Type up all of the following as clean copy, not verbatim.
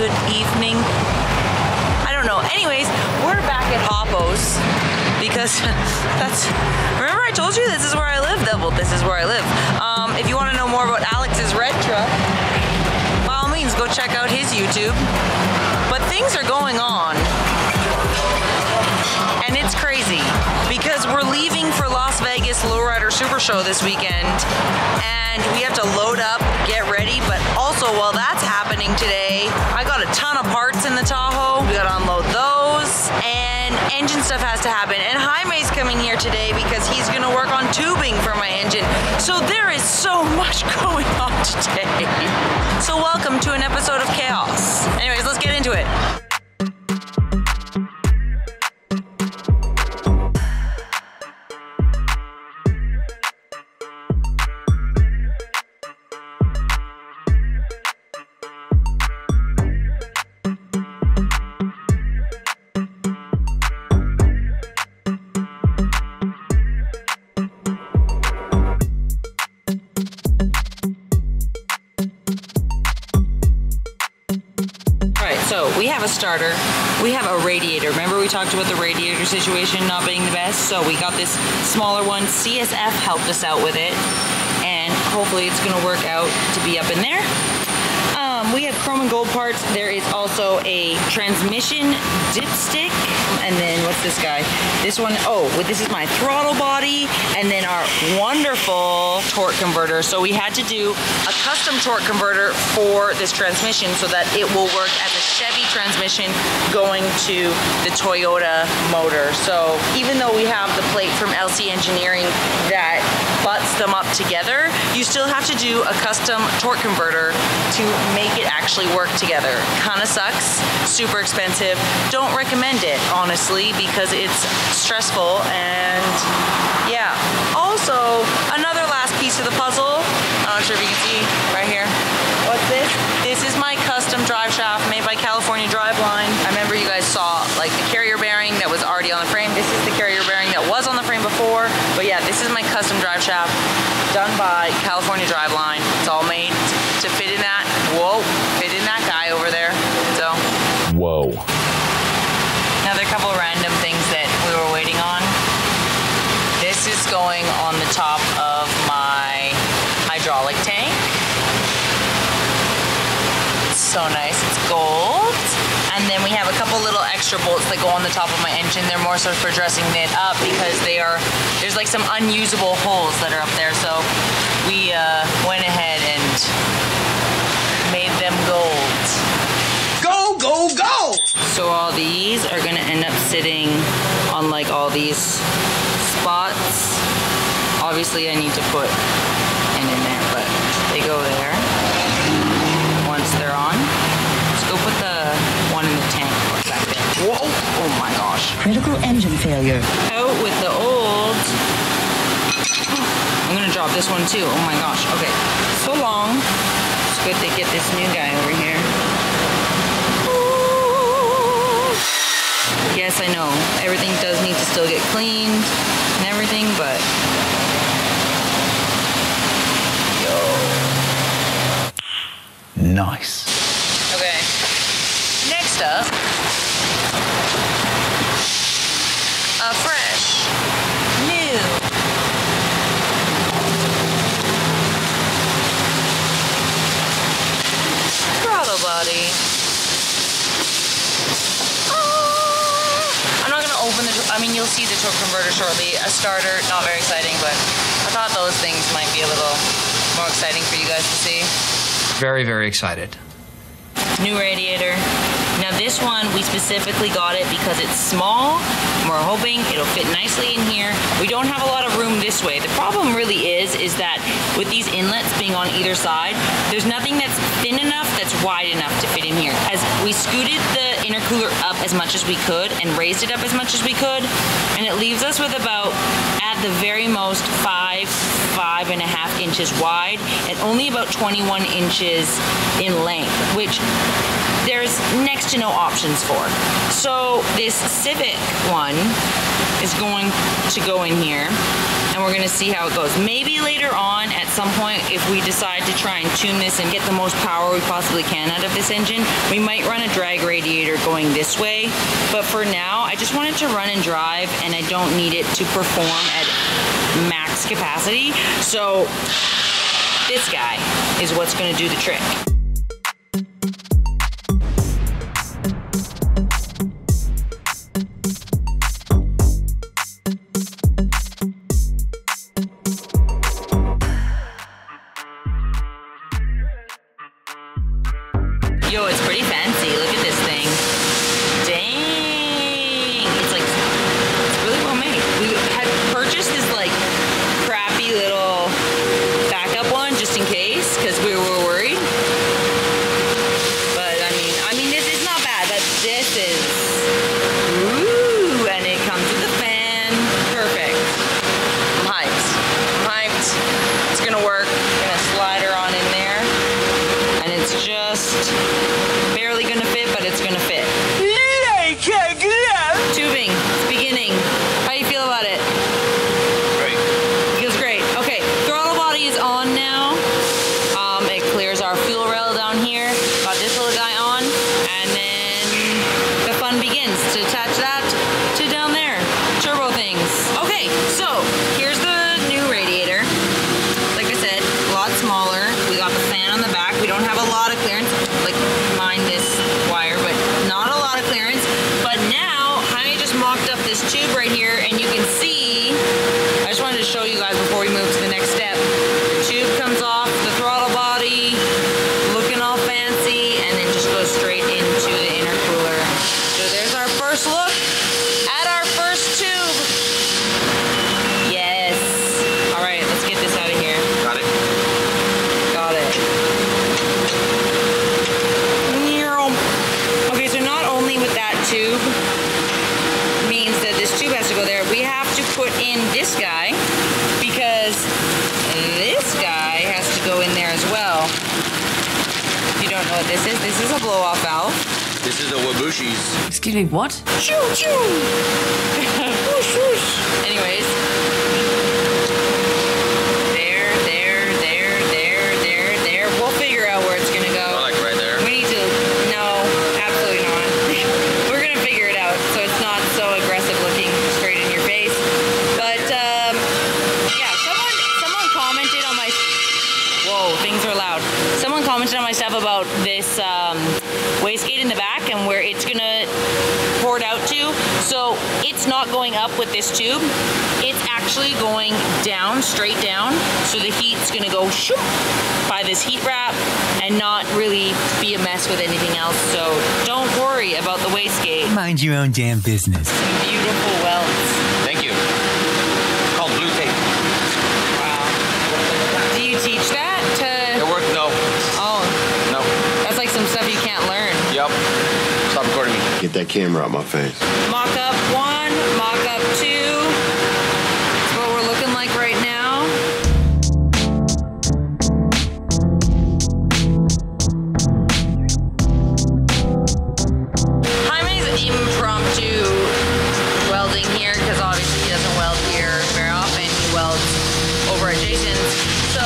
good evening. I don't know. Anyways, we're back at Hoppos because remember I told you this is where I live? Well, this is where I live. If you want to know more about Alex's red truck, by all means, go check out his YouTube. But things are going on. And it's crazy because we're leaving for Las Vegas Lowrider Super Show this weekend. And we have to load up, get ready, but also while that's happening today, I got a ton of parts in the Tahoe. We gotta unload those, and engine stuff has to happen. And Jaime's coming here today because he's gonna work on tubing for my engine. So there is so much going on today. So welcome to an episode of Chaos. Anyways, let's get into it. So we have a starter, we have a radiator. Remember we talked about the radiator situation not being the best? So we got this smaller one. CSF helped us out with it, and hopefully it's gonna work out to be up in there. We have chrome and gold parts. There is also a transmission dipstick, and then what's this guy? This one, oh, this is my throttle body, and then our wonderful torque converter. So we had to do a custom torque converter for this transmission so that it will work as a Chevy transmission going to the Toyota motor. So even though we have the plate from LC Engineering that butts them up together, you still have to do a custom torque converter to make it actually work together. Kinda sucks, super expensive. Don't recommend it, honestly, because it's stressful. And yeah, also another last piece of the puzzle. I'm not sure if you can see right here. What's this? This is my custom drive shaft made by California Driveline. I remember you guys saw like the carrier bearing that was already on the frame. This is the carrier bearing that was on the frame before. But yeah, this is my custom drive shaft done by California Driveline. It's all made to fit in that, fit in that guy over there. So, whoa. Now there are a couple of random things that we were waiting on. This is going on the top of my hydraulic tank. So nice, it's gold. And then we have a couple little extra bolts that go on the top of my engine. They're more so for dressing it up because there's like some unusable holes that are up there. So we went ahead and made them gold. Go, go, go! So all these are gonna end up sitting on like all these spots. Obviously I need to put in there, but they go there. Once they're on, let's go put the one in the tank back there. Whoa! Oh my gosh. Critical engine failure. Out with the old. I'm gonna drop this one too. Oh my gosh. Okay. So long. It's good to get this new guy over here. Ooh. Yes, I know. Everything does need to still get cleaned and everything, but Nice. okay. Next up, a fresh, new throttle body. I'm not gonna open you'll see the torque converter shortly. A starter, not very exciting, but I thought those things might be a little more exciting for you guys to see. Very, very excited. New radiator. Now this one, we specifically got it because it's small. We're hoping it'll fit nicely in here. We don't have a lot of room this way. The problem really is that with these inlets being on either side, there's nothing that's thin enough that's wide enough to fit in here. As we scooted the intercooler up as much as we could and raised it up as much as we could, and it leaves us with about, at the very most, 5.5 inches wide and only about 21 inches in length, which there's next to no options for. So this Civic one is going to go in here, and and we're gonna see how it goes. Maybe later on, at some point, if we decide to try and tune this and get the most power we possibly can out of this engine, we might run a drag radiator going this way. But for now, I just want it to run and drive, and I don't need it to perform at max capacity. So this guy is what's gonna do the trick. Yo, it's pretty fancy. Look at this thing. Dang. It's like, it's really well made. We had purchased this like crappy little backup one just in case, because we were worried. But I mean, this is not bad. This is, ooh, and it comes with a fan. Perfect. I'm hyped. I'm hyped. It's gonna work. I'm gonna slide her on in there. And it's just barely gonna fit, but it's gonna fit. Tubing, it's beginning. How do you feel about it? Great. Feels great. Okay, throttle body is on now. It clears our fuel rail down here. Got this little guy on, and then the fun begins to attach that to down there. Turbo things. Okay, so here's the new radiator. Like I said, a lot smaller. We got the fan on the back. We don't have a lot of clearance. Like, mind this wire, but not a lot of clearance. But now, I just mocked up this tube right here, and you can see, I just wanted to show you guys before we move to the next step. The tube comes off the throttle body, looking all fancy, and then just goes straight into the intercooler. So there's our first look at our first tube. Yes. All right, let's get this out of here. Got it? Got it. Okay, so not only with that tube means that this tube has to go there, we have to put in this guy because this guy has to go in there as well. If you don't know what this is a blow-off valve. This is a Wabushi's. Excuse me, what? Choo choo! Whoosh whoosh! Anyways. There. We'll figure out where it's gonna go. Oh, like right there. We need to, no, absolutely not. We're gonna figure it out so it's not so aggressive looking straight in your face. But, yeah, someone commented on my, whoa, things are loud. Someone commented on my stuff about this wastegate in the back and where it's gonna pour it out to. So it's not going up with this tube. It's actually going down, straight down. So the heat's gonna go shoop by this heat wrap and not really be a mess with anything else. So don't worry about the wastegate. Mind your own damn business. Beautiful welds. Thank you. It's called blue tape. Wow. Do you teach that It to? worked? No. Oh, No. that's like some stuff you can't learn. Yup. Stop recording me. Get that camera out my face. Mock up 1, mock up 2. That's what we're looking like right now. Jaime's impromptu welding here because obviously he doesn't weld here very often. He welds over at Jason's. So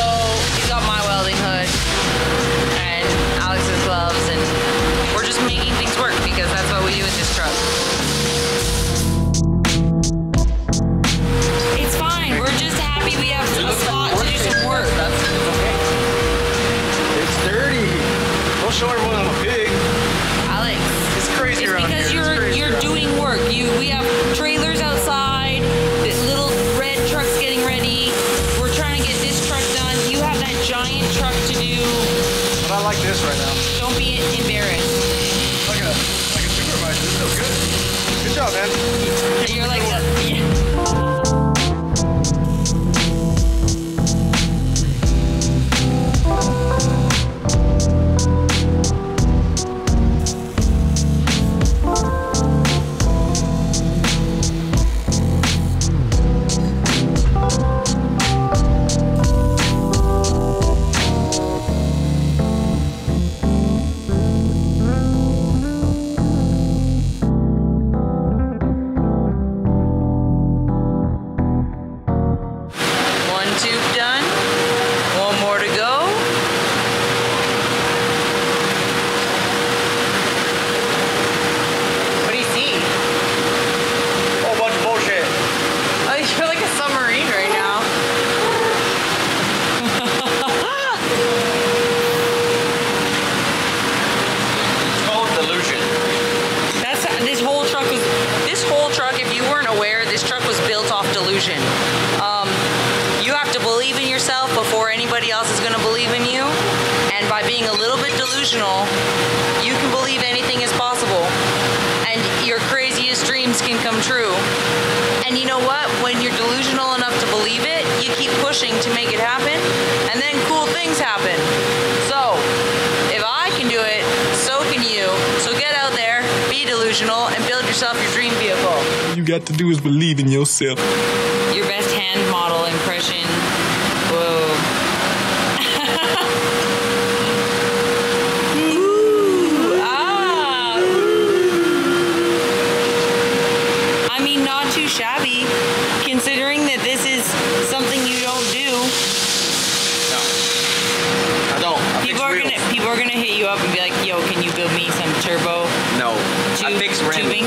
he's got my welding hood and Alex's gloves, and we're just making things work because that's what we do with this truck. It's fine. We're just happy we have a spot to do some work. That's okay. It's dirty. Don't show everyone I'm a pig. Alex, It's crazy it's around because here. It's crazy you're around doing work. We have trailers outside. This little red truck's getting ready. We're trying to get this truck done. You have that giant truck to do. But I like this right now. Don't be embarrassed. Like a supervisor. This feels good. Good job, man. You're like the. tube done. One more to go. What do you see? A whole bunch of bullshit. Oh, you're like a submarine right now. It's called delusion. This whole truck, if you weren't aware, this truck was built off delusion. You have to believe in yourself before anybody else is going to believe in you. And by being a little bit delusional, you can believe anything is possible. And your craziest dreams can come true. And you know what? When you're delusional enough to believe it, you keep pushing to make it happen. And then cool things happen. So, if I can do it, so can you. So get out there, be delusional, and build yourself your dream vehicle. All you got to do is believe in yourself. Your best hand model impression. Whoa. Ooh, ah. I mean, not too shabby, considering that this is something you don't do. No. I don't. People are gonna hit you up and be like, yo, can you build me some turbo? No. I fix rim. Tubing?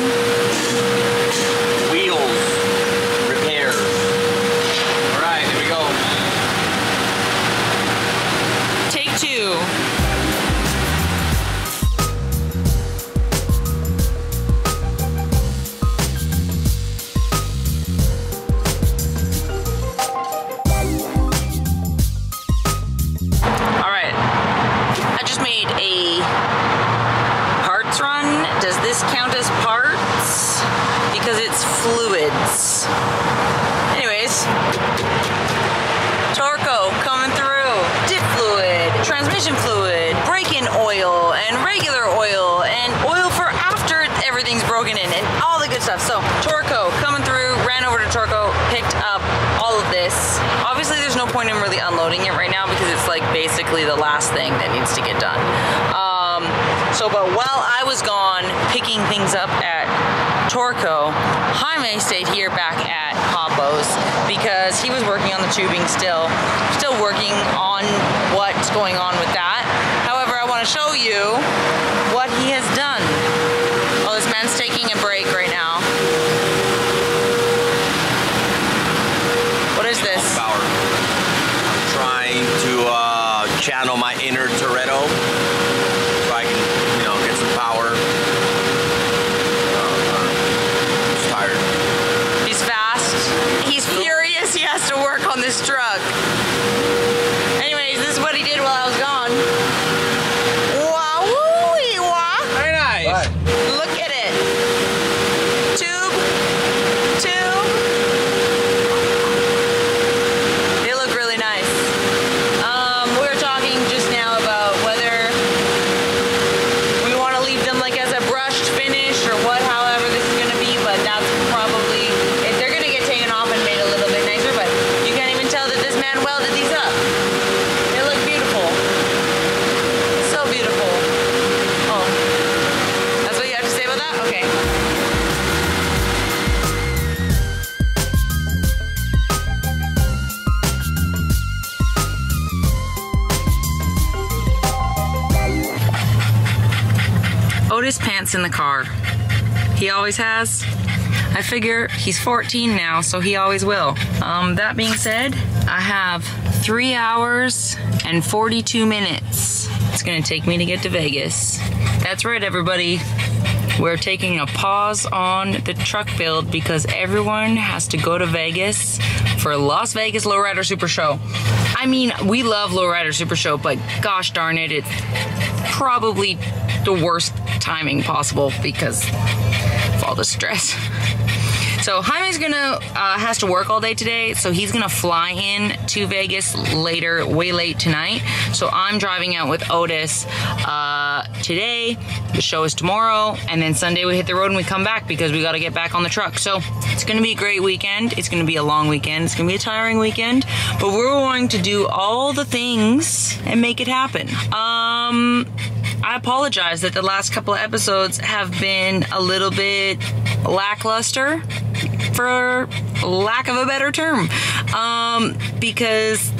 Wheels. Repairs. Alright, here we go. Take two. Alright. I just made a parts run. Does this count as parts? Because it's fluids. Anyways. Torco coming through. Dip fluid, transmission fluid, brake-in oil, and regular oil, and oil for after everything's broken in, and all the good stuff. So, Torco coming through, ran over to Torco, picked up all of this. Obviously, there's no point in really unloading it right now because it's like basically the last thing that needs to get done. But while I was gone picking things up at Torco, Jaime stayed here back at Hoppos because he was working on the tubing still working on what's going on with that. However, I want to show you what he has done. Oh, this man's taking a break right now. What is this? Power. I'm trying to channel my inner Toretto so I can, get some power. Just tired. He's fast. He's furious. He has to work on this truck. Anyways, this is what he did while I was gone. Wah-woo-wee-wah. Very nice. Right. Look at it. Tube. They look really nice. We were talking just now about whether we want to leave them like as a brushed finish or what, however this is going to be, but that's probably, they're going to get taken off and made a little bit nicer, but you can't even tell that this man welded these up. They look beautiful. So beautiful. Oh. That's what you have to say about that? Okay. Otis pants in the car. He always has. I figure he's 14 now, so he always will. That being said, I have 3 hours and 42 minutes. It's gonna take me to get to Vegas. That's right, everybody. We're taking a pause on the truck build because everyone has to go to Vegas for Las Vegas Lowrider Super Show. I mean, we love Lowrider Super Show, but gosh darn it, it's probably the worst timing possible because of all the stress. So Jaime's gonna has to work all day today, so he's gonna fly in to Vegas later, way late tonight. So I'm driving out with Otis today. The show is tomorrow, and then Sunday we hit the road and we come back because we gotta get back on the truck. So it's gonna be a great weekend. It's gonna be a long weekend. It's gonna be a tiring weekend, but we're going to do all the things and make it happen. I apologize that the last couple of episodes have been a little bit lackluster, for lack of a better term. Because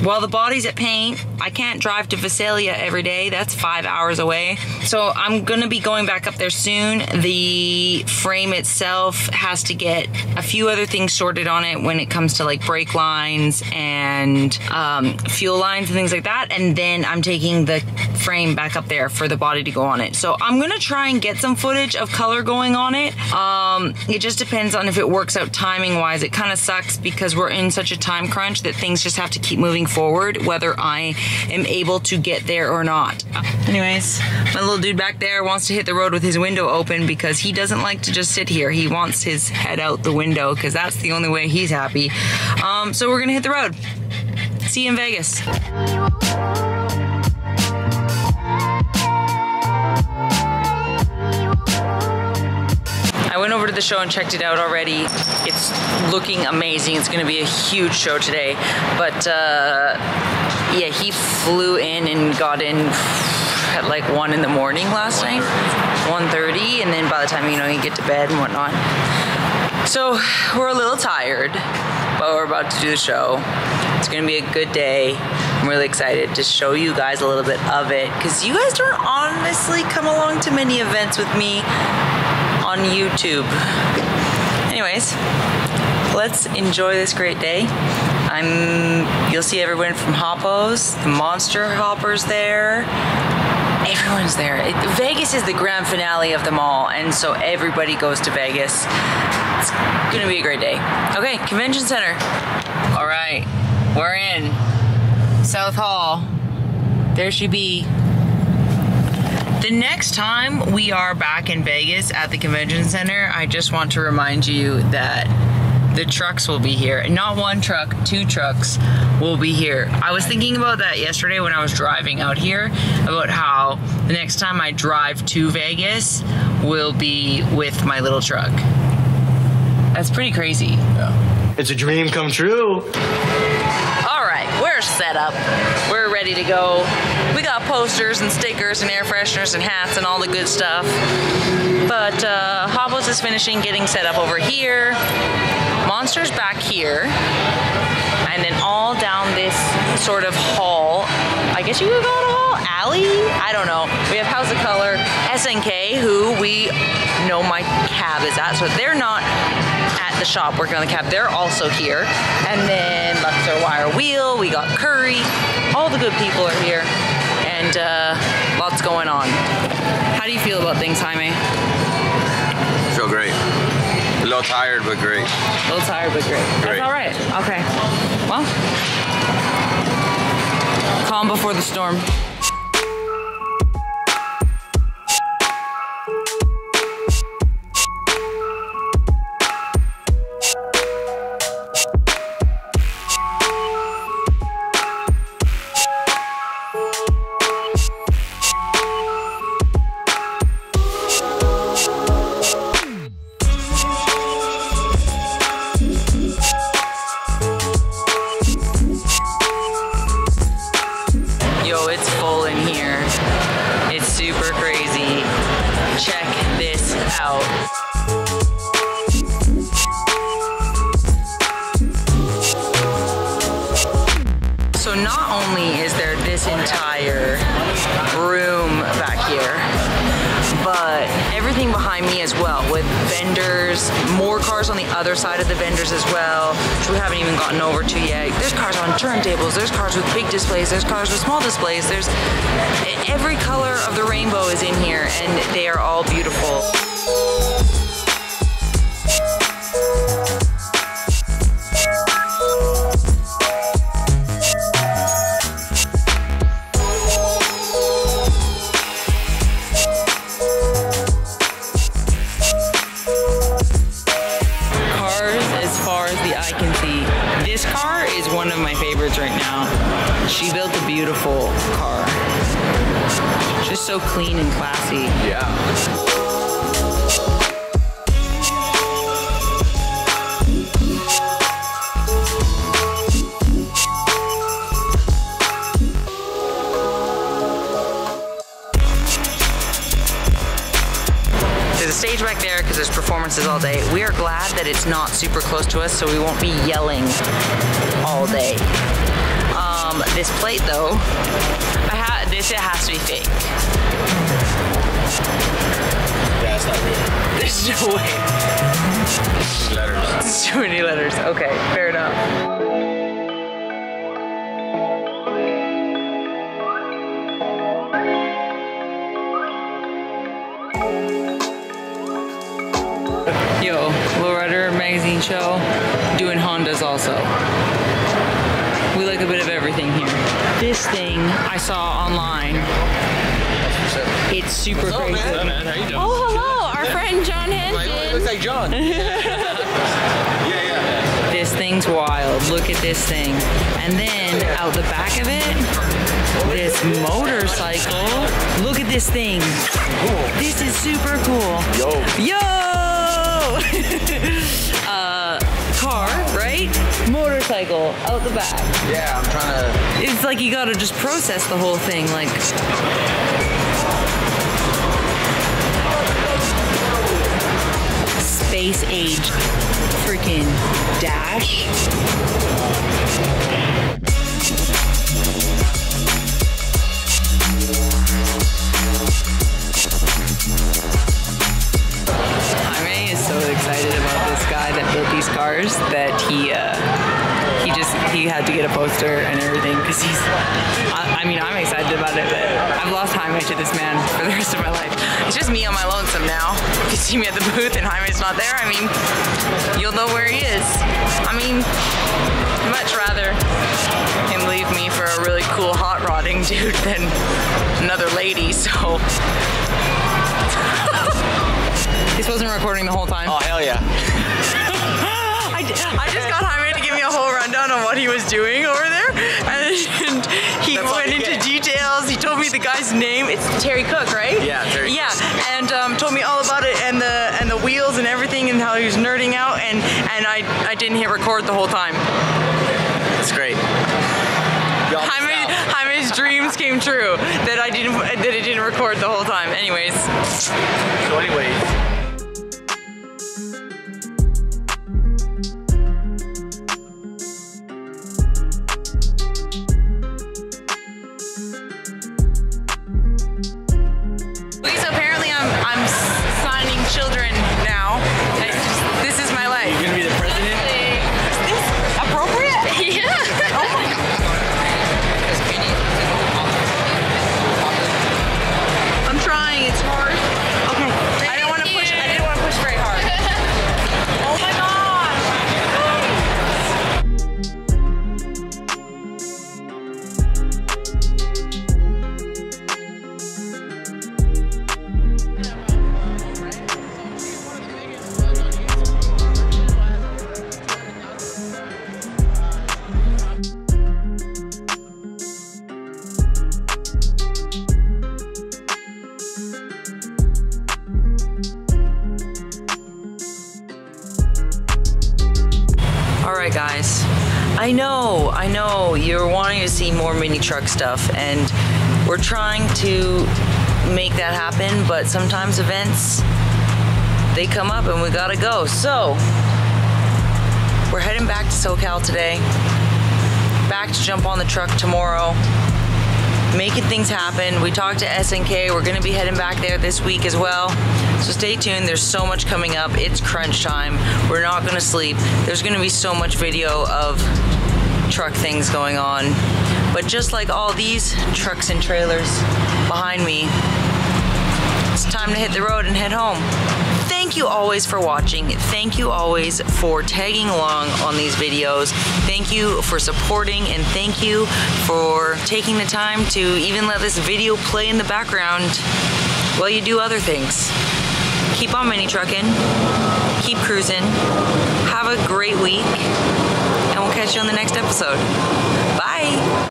while the body's at paint, I can't drive to Visalia every day. That's 5 hours away. So I'm gonna be going back up there soon. The frame itself has to get a few other things sorted on it when it comes to like brake lines and fuel lines and things like that. And then I'm taking the frame back up there for the body to go on it. So I'm gonna try and get some footage of color going on it. It just depends on if it works out timing wise. It kind of sucks because we're in such a time crunch that things just have to keep moving forward, whether I am able to get there or not. Anyways, my little dude back there wants to hit the road with his window open because he doesn't like to just sit here. He wants his head out the window because that's the only way he's happy. So we're gonna hit the road. See you in Vegas. I went over to the show and checked it out already. It's looking amazing. It's gonna be a huge show today. But yeah, he flew in and got in at like 1 in the morning last night, 1:30, and then by the time, you know, you get to bed and whatnot. So we're a little tired, but we're about to do the show. It's gonna be a good day. I'm really excited to show you guys a little bit of it because you guys don't honestly come along to many events with me on YouTube. Anyways, let's enjoy this great day. You'll see everyone from Hoppos, the monster hoppers there. Everyone's there. Vegas is the grand finale of them all, and so everybody goes to Vegas. It's gonna be a great day. Okay, convention center. All right, we're in South Hall. There she be. The next time we are back in Vegas at the convention center, I just want to remind you that the trucks will be here. Not one truck, 2 trucks will be here. I was thinking about that yesterday when I was driving out here, about how the next time I drive to Vegas will be with my little truck. That's pretty crazy. Yeah. It's a dream come true. All right, we're set up. We're ready to go. We got posters and stickers and air fresheners and hats and all the good stuff. But Hoppos is finishing getting set up over here. Monster's back here. And then all down this sort of hall, I guess you could call it a hall? Alley? I don't know. We have House of Color, SNK, who we know my cab is at. So they're not at the shop working on the cab. They're also here. And then Luxor Wire Wheel, we got Currie. All the good people are here. And lots going on. How do you feel about things, Jaime? Feel great. A little tired, but great. A little tired, but great. That's all right. Okay. Well, calm before the storm. So not only is there this entire room back here, but everything behind me as well, with vendors, more cars on the other side of the vendors as well, which we haven't even gotten over to yet. There's cars on turntables, there's cars with big displays, there's cars with small displays, there's every color of the rainbow is in here, and they are all beautiful. One of my favorites right now. She built a beautiful car. Just so clean and classy. Yeah. There's a stage back there because there's performances all day. We are glad that it's not super close to us, so we won't be yelling all day. This plate though, it has to be fake. Yeah, it's not real. There's no way. Letters. It's too many letters. Okay, fair enough. Yo, Lowrider magazine show, doing Hondas also. We like a bit of everything here. This thing I saw online. It's super crazy. Man? How you doing? Oh, hello, our friend John Henson. Looks like John. Yeah. This thing's wild. Look at this thing. And then out the back of it, this motorcycle. Look at this thing. This is super cool. Yo! Car, right? Motorcycle out the back. Yeah, I'm trying to. It's like you gotta just process the whole thing, like. Space age freaking dash. Jaime is so excited about this guy that built these cars that he had to get a poster and everything because I mean, I'm excited about it, but I've lost Jaime to this man for the rest of my life. It's just me on my lonesome now. If you see me at the booth and Jaime's not there, I mean, you'll know where he is. I mean, much rather him leave me for a really cool hot rodding dude than another lady, so. This wasn't recording the whole time. Oh, hell yeah. I just got Jaime to give me a whole rundown on what he was doing over there, and he went into details. He told me the guy's name. It's Terry Cook, right? Yeah, Terry Cook. Yeah, and told me all about it and the wheels and everything and how he was nerding out, and I didn't hit record the whole time. It's great. Jaime's dreams came true that I didn't record the whole time. Anyways. So anyways. Alright guys, I know you're wanting to see more mini truck stuff, and we're trying to make that happen, but sometimes events, they come up and we gotta go. So, we're heading back to SoCal today, back to jump on the truck tomorrow, making things happen. We talked to SNK, we're gonna be heading back there this week as well. So stay tuned, there's so much coming up. It's crunch time, we're not gonna sleep. There's gonna be so much video of truck things going on. But just like all these trucks and trailers behind me, it's time to hit the road and head home. Thank you always for watching. Thank you always for tagging along on these videos. Thank you for supporting, and thank you for taking the time to even let this video play in the background while you do other things. Keep on mini trucking, keep cruising, have a great week, and we'll catch you on the next episode. Bye.